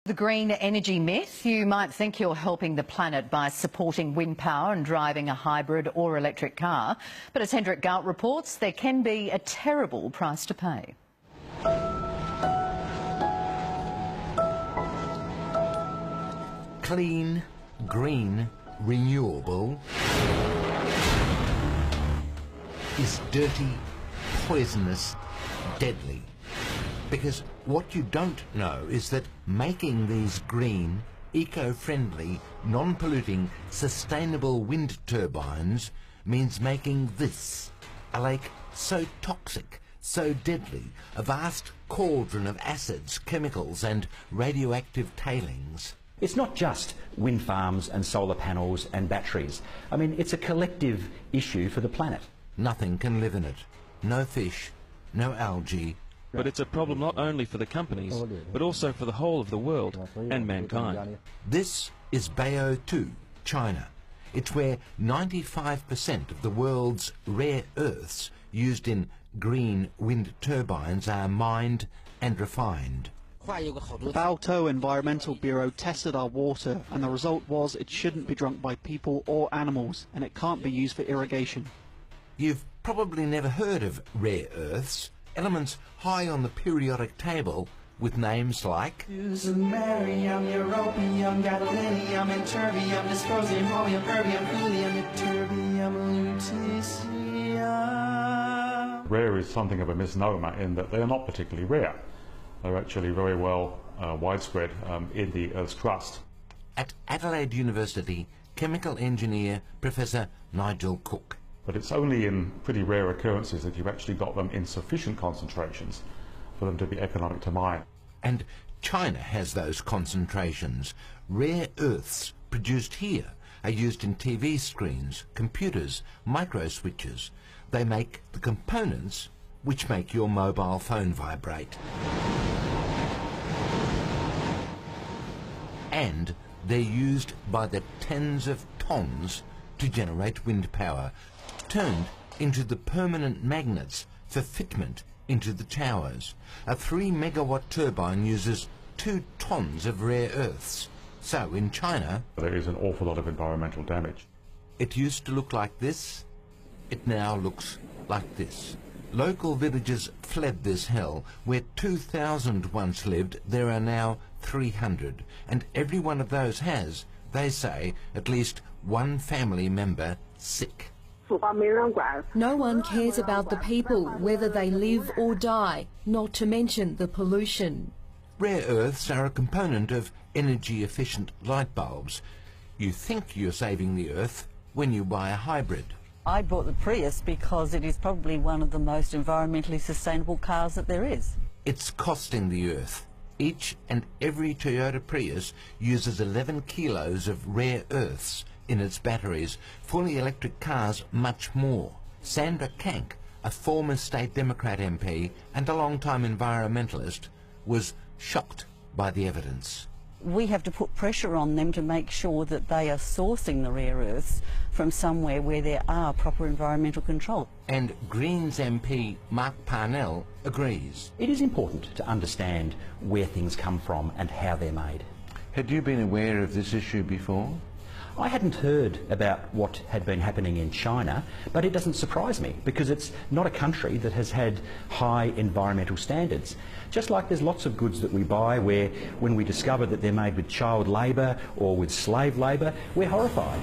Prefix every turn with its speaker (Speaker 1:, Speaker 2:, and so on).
Speaker 1: The green energy myth. You might think you're helping the planet by supporting wind power and driving a hybrid or electric car. But as Hendrik Gout reports, there can be a terrible price to pay.
Speaker 2: Clean, green, renewable is dirty, poisonous, deadly. Because what you don't know is that making these green, eco-friendly, non-polluting, sustainable wind turbines means making this, a lake so toxic, so deadly, a vast cauldron of acids, chemicals and radioactive tailings.
Speaker 3: It's not just wind farms and solar panels and batteries. I mean, it's a collective issue for the planet.
Speaker 2: Nothing can live in it. No fish, no algae.
Speaker 4: But it's a problem not only for the companies, but also for the whole of the world and mankind.
Speaker 2: This is Bayo 2, China. It's where 95% of the world's rare earths used in green wind turbines are mined and refined.
Speaker 5: The Baotou Environmental Bureau tested our water, and the result was it shouldn't be drunk by people or animals, and it can't be used for irrigation.
Speaker 2: You've probably never heard of rare earths, elements high on the periodic table with names like
Speaker 6: Samarium, europium, gadolinium, ytterbium, dysprosium, holmium, erbium, thulium, ytterbium, lutetium.
Speaker 7: Rare is something of a misnomer in that they're not particularly rare. They're actually very well widespread in the Earth's crust.
Speaker 2: At Adelaide University, chemical engineer Professor Nigel Cook.
Speaker 7: But it's only in pretty rare occurrences that you've actually got them in sufficient concentrations for them to be economic to mine.
Speaker 2: And China has those concentrations. Rare earths produced here are used in TV screens, computers, microswitches. They make the components which make your mobile phone vibrate. And they're used by the tens of tons to generate wind power, turned into the permanent magnets for fitment into the towers. A 3-megawatt turbine uses 2 tons of rare earths. So in China,
Speaker 7: there is an awful lot of environmental damage.
Speaker 2: It used to look like this. It now looks like this. Local villagers fled this hell. Where 2,000 once lived, there are now 300. And every one of those has, they say, at least one family member sick.
Speaker 8: No one cares about the people, whether they live or die, not to mention the pollution.
Speaker 2: Rare earths are a component of energy-efficient light bulbs. You think you're saving the earth when you buy a hybrid.
Speaker 9: I bought the Prius because it is probably one of the most environmentally sustainable cars that there is.
Speaker 2: It's costing the earth. Each and every Toyota Prius uses 11 kilos of rare earths in its batteries. Fully electric cars much more. Sandra Kank, a former State Democrat MP and a long-time environmentalist, was shocked by the evidence.
Speaker 9: We have to put pressure on them to make sure that they are sourcing the rare earths from somewhere where there are proper environmental control.
Speaker 2: And Greens MP Mark Parnell agrees.
Speaker 3: It is important to understand where things come from and how they're made.
Speaker 2: Had you been aware of this issue before?
Speaker 3: I hadn't heard about what had been happening in China, but it doesn't surprise me because it's not a country that has had high environmental standards. Just like there's lots of goods that we buy where when we discover that they're made with child labour or with slave labour, we're horrified.